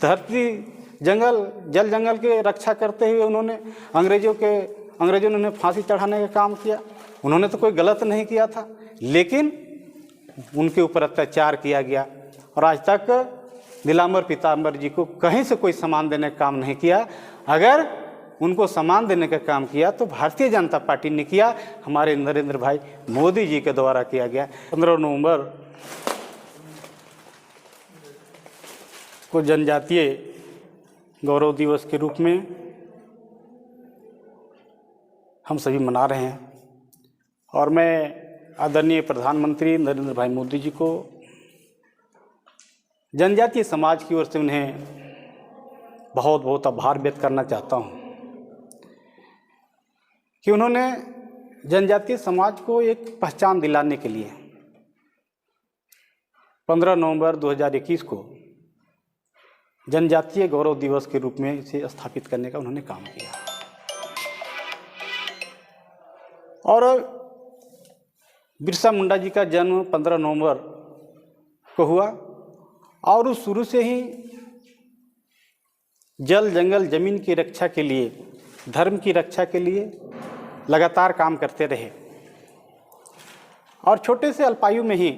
धरती जंगल जल जंगल के रक्षा करते हुए उन्होंने अंग्रेजों ने उन्हें फांसी चढ़ाने का काम किया। उन्होंने तो कोई गलत नहीं किया था, लेकिन उनके ऊपर अत्याचार किया गया और आज तक नीलांबर पीताम्बर जी को कहीं से कोई सम्मान देने का काम नहीं किया। अगर उनको सम्मान देने का काम किया तो भारतीय जनता पार्टी ने किया, हमारे नरेंद्र भाई मोदी जी के द्वारा किया गया। 15 नवंबर को जनजातीय गौरव दिवस के रूप में हम सभी मना रहे हैं और मैं आदरणीय प्रधानमंत्री नरेंद्र भाई मोदी जी को जनजातीय समाज की ओर से उन्हें बहुत बहुत आभार व्यक्त करना चाहता हूं कि उन्होंने जनजातीय समाज को एक पहचान दिलाने के लिए 15 नवंबर 2021 को जनजातीय गौरव दिवस के रूप में इसे स्थापित करने का उन्होंने काम किया। और बिरसा मुंडा जी का जन्म 15 नवंबर को हुआ और उस शुरू से ही जल जंगल जमीन की रक्षा के लिए, धर्म की रक्षा के लिए लगातार काम करते रहे और छोटे से अल्पायु में ही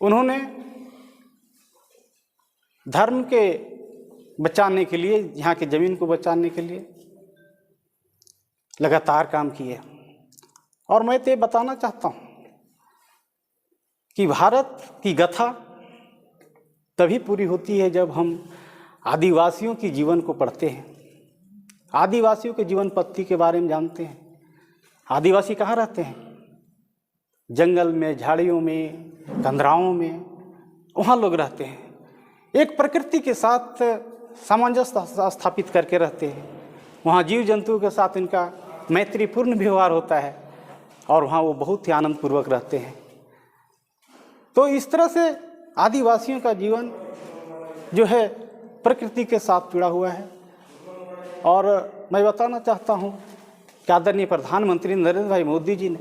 उन्होंने धर्म के बचाने के लिए, यहाँ की ज़मीन को बचाने के लिए लगातार काम किए। और मैं तो ये बताना चाहता हूँ कि भारत की गाथा तभी पूरी होती है जब हम आदिवासियों की जीवन को पढ़ते हैं, आदिवासियों के जीवन पत्ति के बारे में जानते हैं। आदिवासी कहाँ रहते हैं? जंगल में, झाड़ियों में, कंदराओं में, वहाँ लोग रहते हैं। एक प्रकृति के साथ सामंजस्य स्थापित करके रहते हैं। वहाँ जीव जंतुओं के साथ इनका मैत्रीपूर्ण व्यवहार होता है और वहाँ वो बहुत ही आनंदपूर्वक रहते हैं। तो इस तरह से आदिवासियों का जीवन जो है प्रकृति के साथ जुड़ा हुआ है। और मैं बताना चाहता हूँ कि आदरणीय प्रधानमंत्री नरेंद्र भाई मोदी जी ने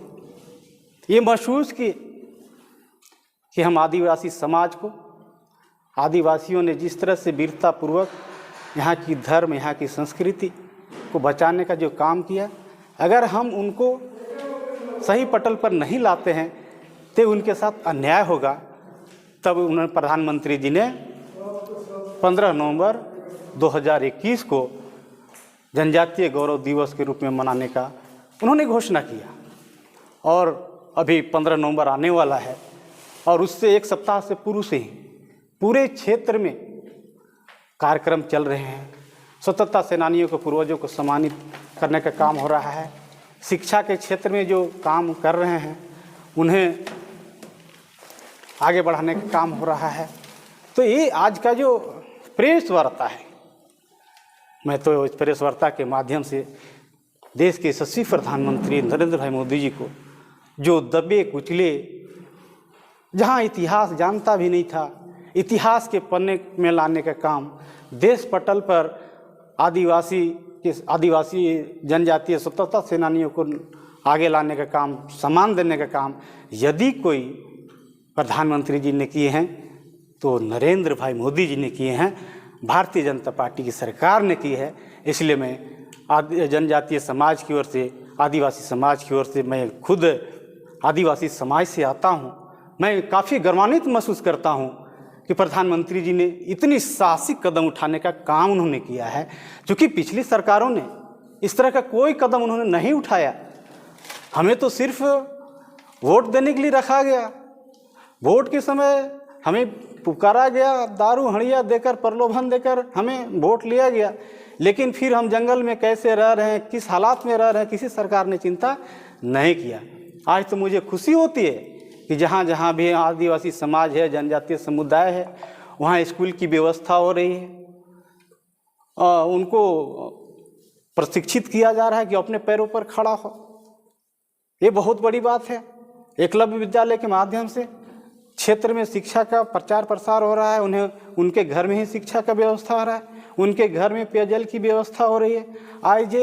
ये महसूस किए कि हम आदिवासी समाज को, आदिवासियों ने जिस तरह से वीरतापूर्वक यहाँ की धर्म, यहाँ की संस्कृति को बचाने का जो काम किया, अगर हम उनको सही पटल पर नहीं लाते हैं तो उनके साथ अन्याय होगा। तब उन्होंने प्रधानमंत्री जी ने 15 नवंबर 2021 को जनजातीय गौरव दिवस के रूप में मनाने का उन्होंने घोषणा किया। और अभी 15 नवंबर आने वाला है और उससे एक सप्ताह से पूर्व से ही पूरे क्षेत्र में कार्यक्रम चल रहे हैं। स्वतंत्रता सेनानियों को, पूर्वजों को सम्मानित करने का काम हो रहा है। शिक्षा के क्षेत्र में जो काम कर रहे हैं उन्हें आगे बढ़ाने का काम हो रहा है। तो ये आज का जो प्रेस वार्ता है, मैं तो इस प्रेस वार्ता के माध्यम से देश के यशस्वी प्रधानमंत्री नरेंद्र भाई मोदी जी को, जो दबे कुचले, जहाँ इतिहास जानता भी नहीं था, इतिहास के पन्ने में लाने का काम, देश पटल पर आदिवासी जनजातीय स्वतंत्रता सेनानियों को आगे लाने का काम, सम्मान देने का काम यदि कोई प्रधानमंत्री जी ने किए हैं तो नरेंद्र भाई मोदी जी ने किए हैं, भारतीय जनता पार्टी की सरकार ने की है। इसलिए मैं जनजातीय समाज की ओर से, आदिवासी समाज की ओर से, मैं खुद आदिवासी समाज से आता हूं, मैं काफ़ी गर्वान्वित महसूस करता हूं कि प्रधानमंत्री जी ने इतनी साहसिक कदम उठाने का काम उन्होंने किया है, क्योंकि पिछली सरकारों ने इस तरह का कोई कदम उन्होंने नहीं उठाया। हमें तो सिर्फ वोट देने के लिए रखा गया, वोट के समय हमें पुकारा गया, दारू हड़िया देकर, प्रलोभन देकर हमें वोट लिया गया, लेकिन फिर हम जंगल में कैसे रह रहे हैं, किस हालात में रह रहे हैं, किसी सरकार ने चिंता नहीं किया। आज तो मुझे खुशी होती है कि जहाँ जहाँ भी आदिवासी समाज है, जनजातीय समुदाय है, वहाँ स्कूल की व्यवस्था हो रही है, उनको प्रशिक्षित किया जा रहा है कि अपने पैरों पर खड़ा हो। ये बहुत बड़ी बात है। एकलव्य विद्यालय के माध्यम से क्षेत्र में शिक्षा का प्रचार प्रसार हो रहा है, उन्हें उनके घर में ही शिक्षा का व्यवस्था हो रहा है, उनके घर में पेयजल की व्यवस्था हो रही है। आज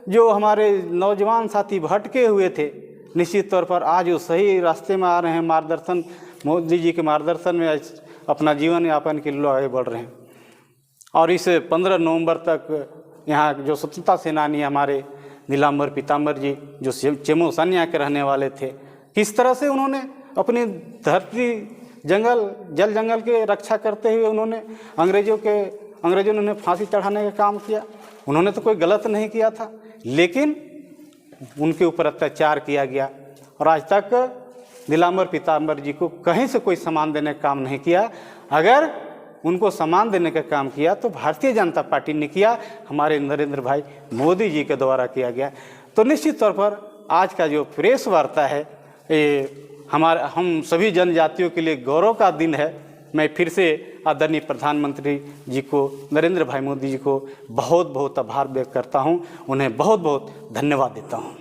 जो हमारे नौजवान साथी भटके हुए थे, निश्चित तौर पर आज वो सही रास्ते में आ रहे हैं, मार्गदर्शन, मोदी जी के मार्गदर्शन में अपना जीवन यापन के लिए आगे बढ़ रहे हैं। और इस 15 नवंबर तक यहाँ जो स्वतंत्रता सेनानी हमारे नीलांबर पीताम्बर जी, जो चेमो सानिया के रहने वाले थे, किस तरह से उन्होंने अपनी धरती, जंगल, जल जंगल के रक्षा करते हुए उन्होंने अंग्रेजों ने उन्हें फांसी चढ़ाने का काम किया। उन्होंने तो कोई गलत नहीं किया था, लेकिन उनके ऊपर अत्याचार किया गया और आज तक नीलांबर पीताम्बर जी को कहीं से कोई सम्मान देने का काम नहीं किया। अगर उनको सम्मान देने का काम किया तो भारतीय जनता पार्टी ने किया, हमारे नरेंद्र भाई मोदी जी के द्वारा किया गया। तो निश्चित तौर पर आज का जो प्रेस वार्ता है, ये हम सभी जनजातियों के लिए गौरव का दिन है। मैं फिर से आदरणीय प्रधानमंत्री जी को, नरेंद्र भाई मोदी जी को बहुत बहुत आभार व्यक्त करता हूँ, उन्हें बहुत बहुत धन्यवाद देता हूँ।